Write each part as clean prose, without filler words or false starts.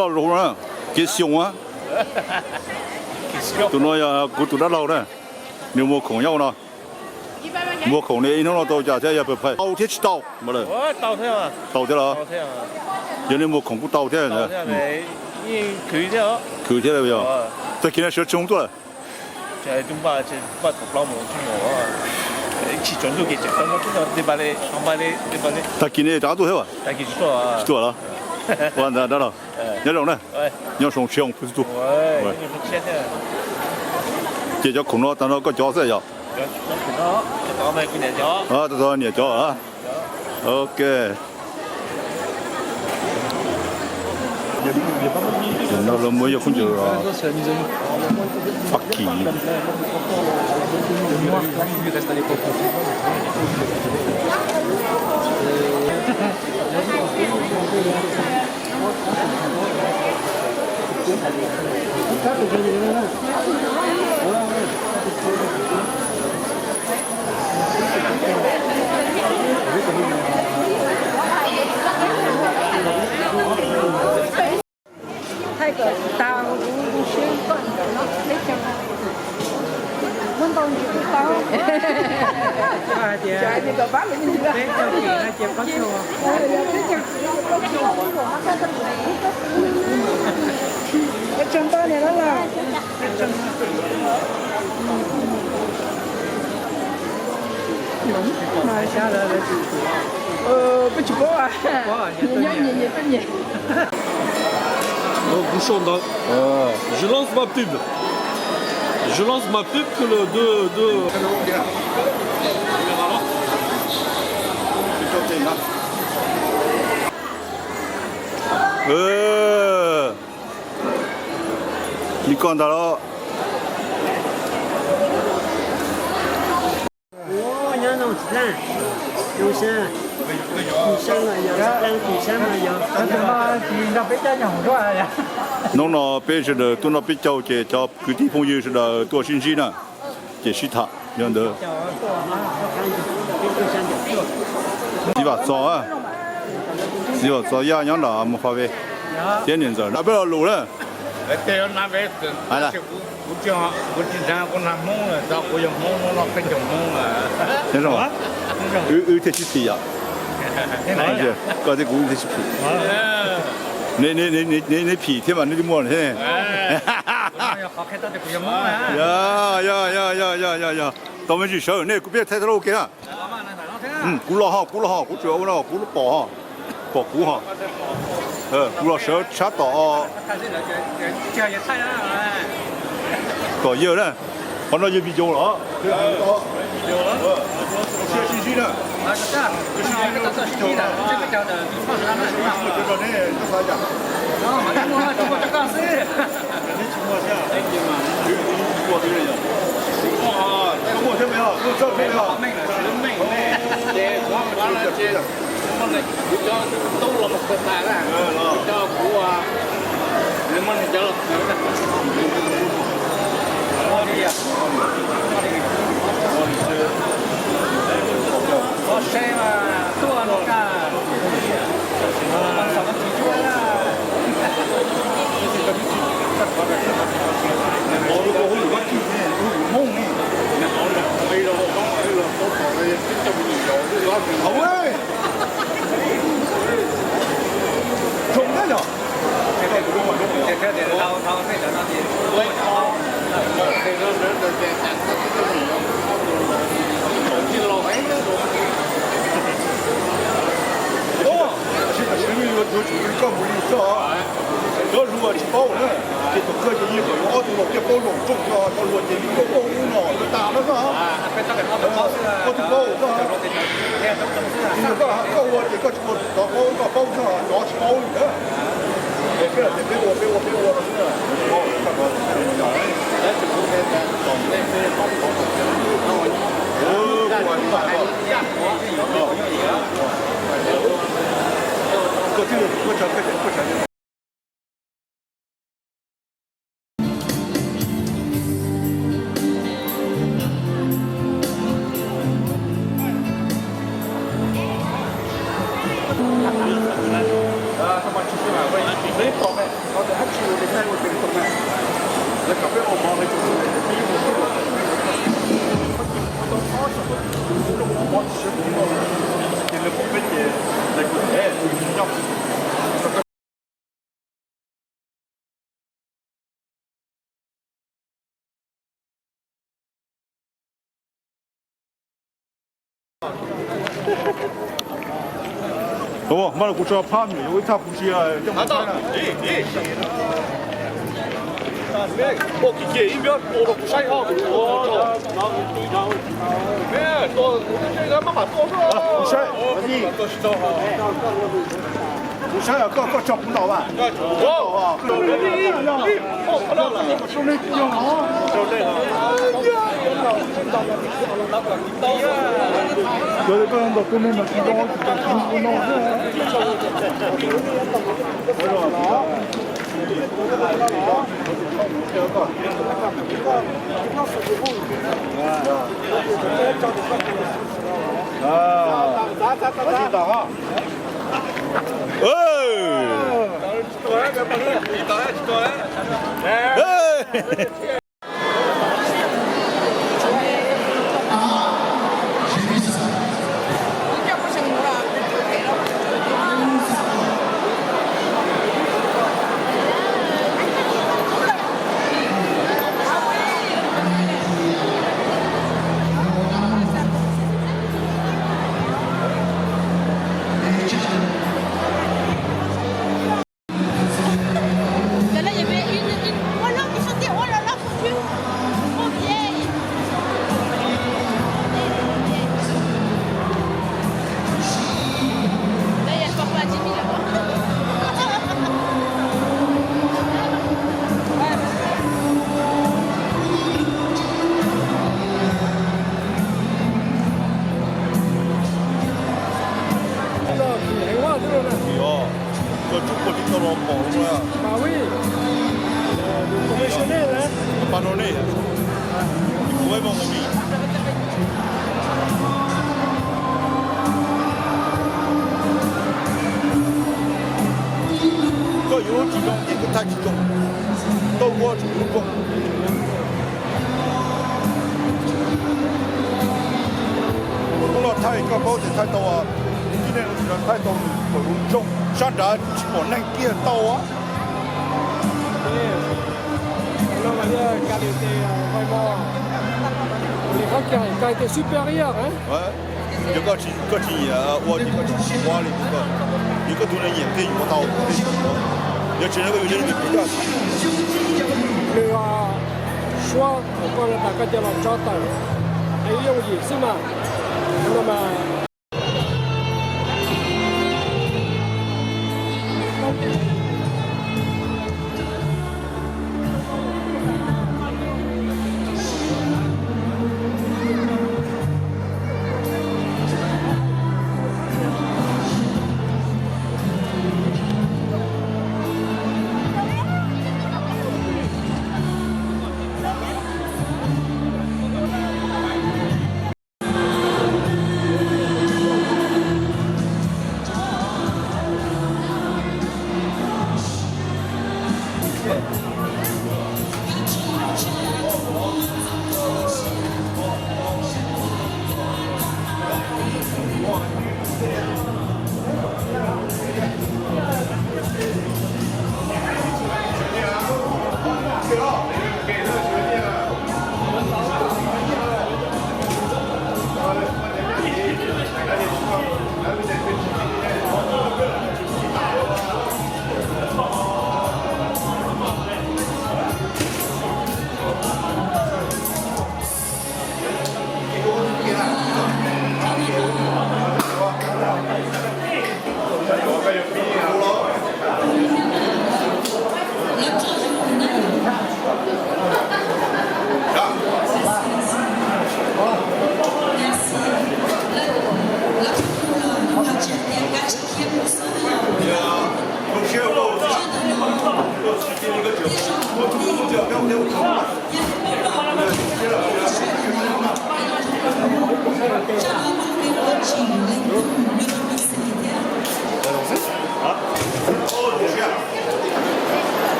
老肉呢，给凶啊！tụi nó tụi nó lâu đấy, nếu mua khổng nhau nào, mua khổng này nó tàu trả thế giờ phải tàu thế tàu mà đấy. tàu thế à? Tàu thế là. giờ nên mua khổng cũng tàu thế này. khử thế hả? Khử thế là bây giờ. Tại khi nó sửa chung rồi. Chạy chúng ta chỉ bắt thuộc lòng một chung rồi. chỉ chuẩn bị cái chúng ta đi vào đây, không vào đây, đi vào đây. Tại khi này trả tuổi hết à? Tại khi tuổi à? Tuổi rồi. Hoàn thành đó rồi. nhớ rồi này. nhớ sống chiong不是tuổi. Chỉ cho khổng nó tao nó có chó sẽ giờ. Đó, tao này cái nhà chó. Tao nhà chó hả? Ok. nó là mới không chịu rồi. Phát kỳ. thay cái tàu cũng xuyên con nó lấy chồng muốn con gì cũng tao chạy đi cờ bát lên đi ra cho chị là chị có chùa cái chân to này nó là mà sao là cái chụp à nhìn cái gì Donc bouchon dans. Je lance ma pub. Je lance ma pub que le 2. Đi con đó đó. Nhớ nông sản, nông sản, thủy sản là giờ, thủy sản là giờ. nó bây giờ tôi nó biết cho cái地方也是的多信息呢，这是他样的。几把早啊，几把早呀，养了没发呗，天天早，那不要路了。对，那边来了。我经常跟他弄了，找我用弄了，很用弄了。先生啊，有天去皮呀，而且搞这股天去皮。你皮天嘛，你就摸了天。好看到的不要摸啊！呀，咱们去小那别太多给啊。鼓了哈，鼓主要我那鼓了包哈，包鼓哈。鼓了手吃到。这也太难了。搞热了，反正就比较了啊。对啊，有了。谢信息呢？这是一个做信息的，这个叫的创始人们是吧？这个呢，这啥讲？然后马上我中国这刚是。你情况下，我这个人。哇，这个陌生没有？这照片没有？妹了，是妹。这完了这，我们比较都了嘛，可大了，比较苦啊，你们比较我谁嘛？多那个，什么提出来了？我如果我有个地方，我有梦呢。没了，我刚来了，我跑的这么久，这个好哎。中了呢。干部里头啊，要如果你包呢，这个科技以后我都这包容重要，到落地你都包容了，就打了是吧？我都包是吧？你说到我这个到包上要去包的，别我是哦，看到。不成。哦，买了股车怕没有，一他不是啊，这么大。我给一边多了不晒好，哎，多这个妈妈多少？不晒，你不晒啊，各找不到吧？哦，兄弟，你好，有的个人都跟你们提高，不弄啊，我知道哈。Là, il y avait une... Oh là, qui chantait, oh là là, mon Dieu, trop vieille. Là, il y a le papa Jimmy Oh, que tout petit dans le monde, là. Bah oui, professionnel, hein. Pas donné. Ouais, mon ami. Có yếu chỉ trong những cái thay chỉ trong đâu có chỉ đúng không? Cũng là thay cái bao giờ thay tàu à, cái này là thay tàu của đúng trong, sáng đã chỉ một năm kia tàu á. Alors, on va dire qu'elle était vraiment. Les gens qui a été supérieur, hein. Ouais. Những cái chỉ qua những cái chỉ qua đi những cái thứ này nhìn thấy một tàu giờ chỉ là cái gì bị cắt Le choix của là cái giờ làm cho tàu ấy用gì是吗？那么。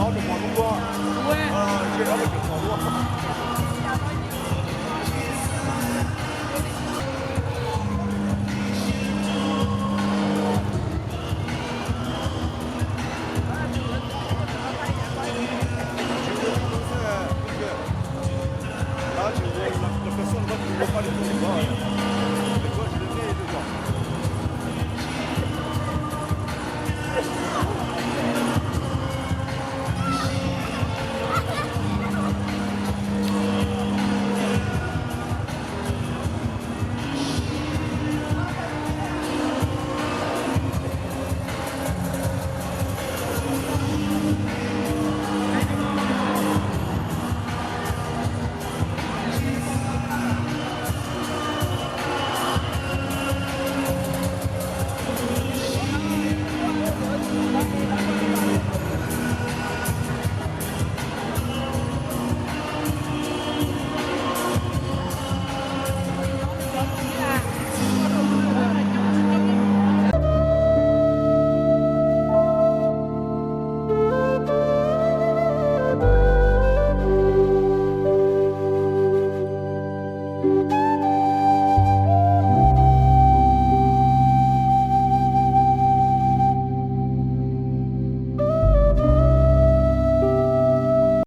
老是广东歌，ouais. 介绍个挺好多。